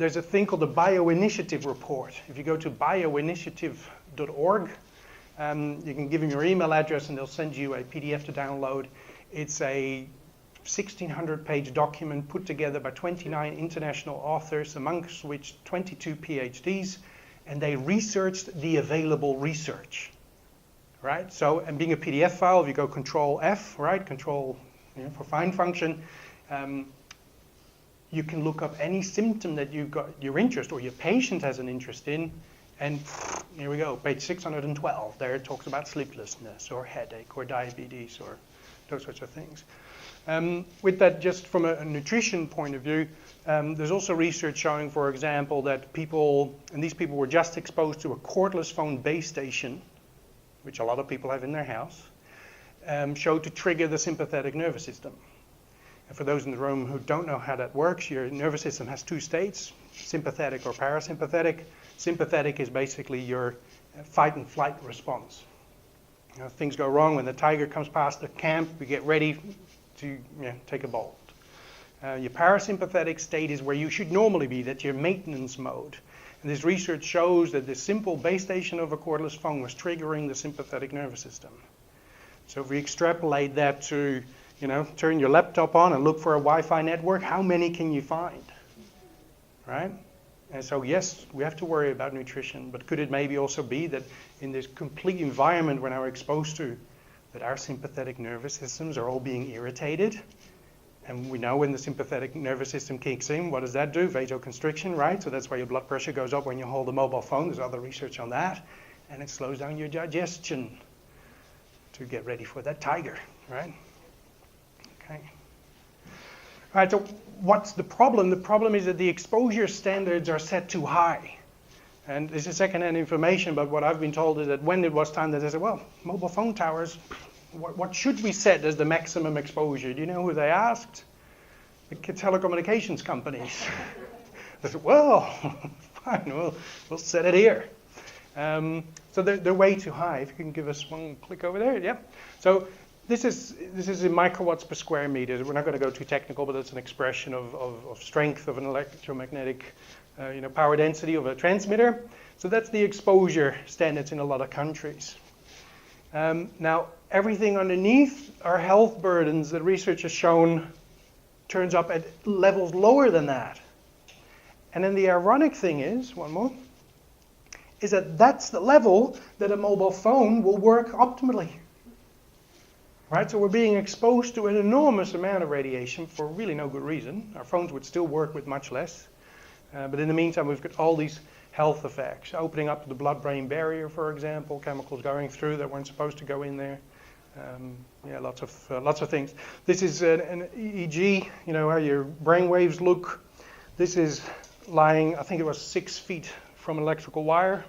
there's a thing called the Bioinitiative report. If you go to bioinitiative.org, you can give them your email address and they'll send you a PDF to download. It's a 1,600-page document put together by 29 international authors, amongst which 22 PhDs, and they researched the available research, right? So, and being a PDF file, if you go Control F, right, Control for find function, you can look up any symptom that you've got your interest or your patient has an interest in, and here we go, page 612. There it talks about sleeplessness or headache or diabetes or those sorts of things. With that, just from a nutrition point of view, there's also research showing, for example, that people, and these people were just exposed to a cordless phone base station, which a lot of people have in their house, showed to trigger the sympathetic nervous system. And for those in the room who don't know how that works, your nervous system has two states, sympathetic or parasympathetic. Sympathetic is basically your fight and flight response. You know, things go wrong when the tiger comes past the camp, we get ready to take a bolt. Your parasympathetic state is where you should normally be, that's your maintenance mode. And this research shows that this simple base station of a cordless phone was triggering the sympathetic nervous system. So if we extrapolate that to, turn your laptop on and look for a Wi-Fi network, how many can you find, right? And so yes, we have to worry about nutrition, but could it maybe also be that in this complete environment we're now exposed to, that our sympathetic nervous systems are all being irritated? And we know when the sympathetic nervous system kicks in, what does that do? Vasoconstriction, right? So that's why your blood pressure goes up when you hold a mobile phone. There's other research on that. And it slows down your digestion to get ready for that tiger, right? Okay. All right, so what's the problem? The problem is that the exposure standards are set too high. And this is secondhand information, but what I've been told is that when it was time that they said, well, mobile phone towers, what should we set as the maximum exposure? Do you know who they asked? The telecommunications companies. They said, well, fine, we'll set it here. So they're way too high. If you can give us one click over there, yeah. So this is in microwatts per square meter. We're not going to go too technical, but it's an expression of strength of an electromagnetic power density of a transmitter. So that's the exposure standards in a lot of countries. Now, everything underneath are health burdens that research has shown turns up at levels lower than that. And then the ironic thing is, one more, is that that's the level that a mobile phone will work optimally. Right? So we're being exposed to an enormous amount of radiation for really no good reason. Our phones would still work with much less. But in the meantime, we've got all these health effects, opening up the blood-brain barrier, for example, chemicals going through that weren't supposed to go in there. Lots of things. This is an EEG, how your brain waves look. This is lying, I think it was 6 feet from an electrical wire.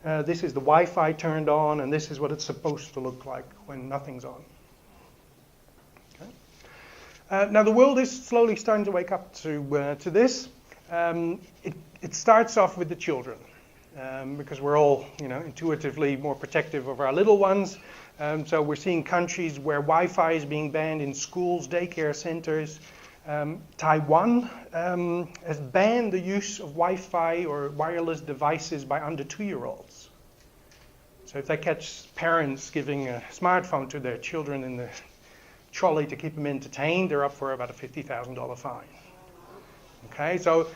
This is the Wi-Fi turned on, and this is what it's supposed to look like when nothing's on. Okay. Now the world is slowly starting to wake up to this. It starts off with the children, because we're all, intuitively more protective of our little ones. So we're seeing countries where Wi-Fi is being banned in schools, daycare centers. Taiwan has banned the use of Wi-Fi or wireless devices by under 2-year-olds. So if they catch parents giving a smartphone to their children in the trolley to keep them entertained, they're up for about a $50,000 fine. Okay, so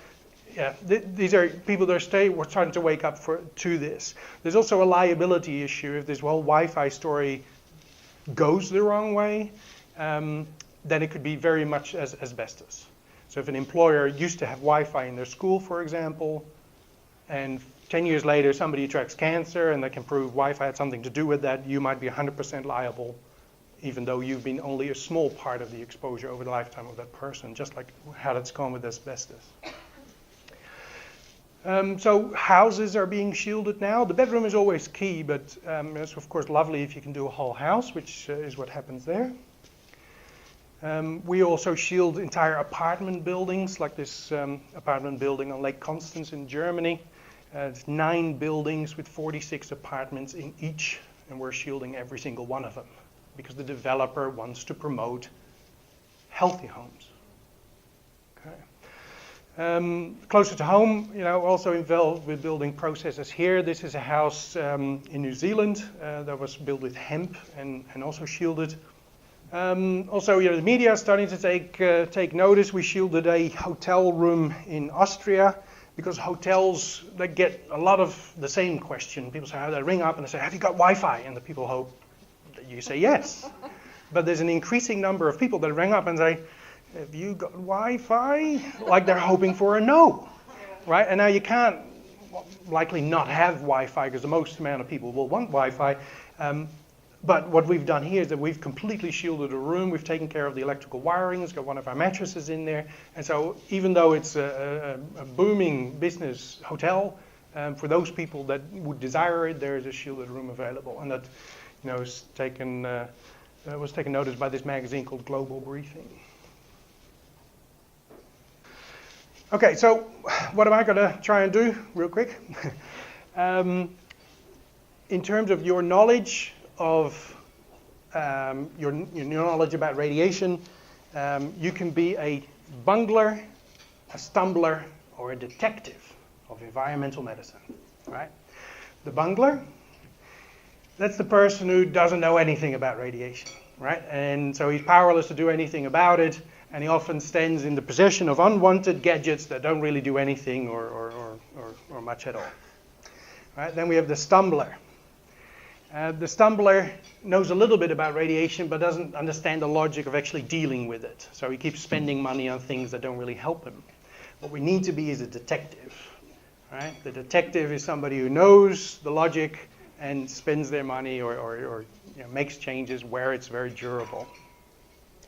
yeah, these are people that we're starting to wake up to this. There's also a liability issue. If this whole Wi-Fi story goes the wrong way, then it could be very much as asbestos. So if an employer used to have Wi-Fi in their school, for example, and 10 years later somebody attracts cancer and they can prove Wi-Fi had something to do with that, you might be 100% liable, even though you've been only a small part of the exposure over the lifetime of that person, just like how that's gone with asbestos. So houses are being shielded now. The bedroom is always key, but it's of course lovely if you can do a whole house, which is what happens there. We also shield entire apartment buildings, like this apartment building on Lake Constance in Germany. It's 9 buildings with 46 apartments in each, and we're shielding every single one of them because the developer wants to promote healthy homes. Okay. Closer to home, also involved with building processes here. This is a house in New Zealand that was built with hemp and also shielded. Also, the media is starting to take notice. We shielded a hotel room in Austria because hotels, they get a lot of the same question. People say, they ring up and they say, have you got Wi-Fi? And the people hope that you say yes. But there's an increasing number of people that ring up and say, have you got Wi-Fi? Like they're hoping for a no, right? And now you can't likely not have Wi-Fi because the most amount of people will want Wi-Fi. But what we've done here is that we've completely shielded a room. We've taken care of the electrical wiring. It's got one of our mattresses in there. And so even though it's a booming business hotel, for those people that would desire it, there is a shielded room available. And that was taken notice by this magazine called Global Briefing. Okay, so what am I going to try and do real quick? In terms of your knowledge of your knowledge about radiation, you can be a bungler, a stumbler, or a detective of environmental medicine, right? The bungler, that's the person who doesn't know anything about radiation, right? And so he's powerless to do anything about it. And he often stands in the possession of unwanted gadgets that don't really do anything or much at all. Right? Then we have the stumbler. The stumbler knows a little bit about radiation but doesn't understand the logic of actually dealing with it. So he keeps spending money on things that don't really help him. What we need to be is a detective. Right? The detective is somebody who knows the logic and spends their money or makes changes where it's very durable.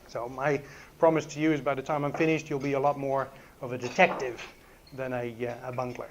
So my promise to you is by the time I'm finished, you'll be a lot more of a detective than a bungler.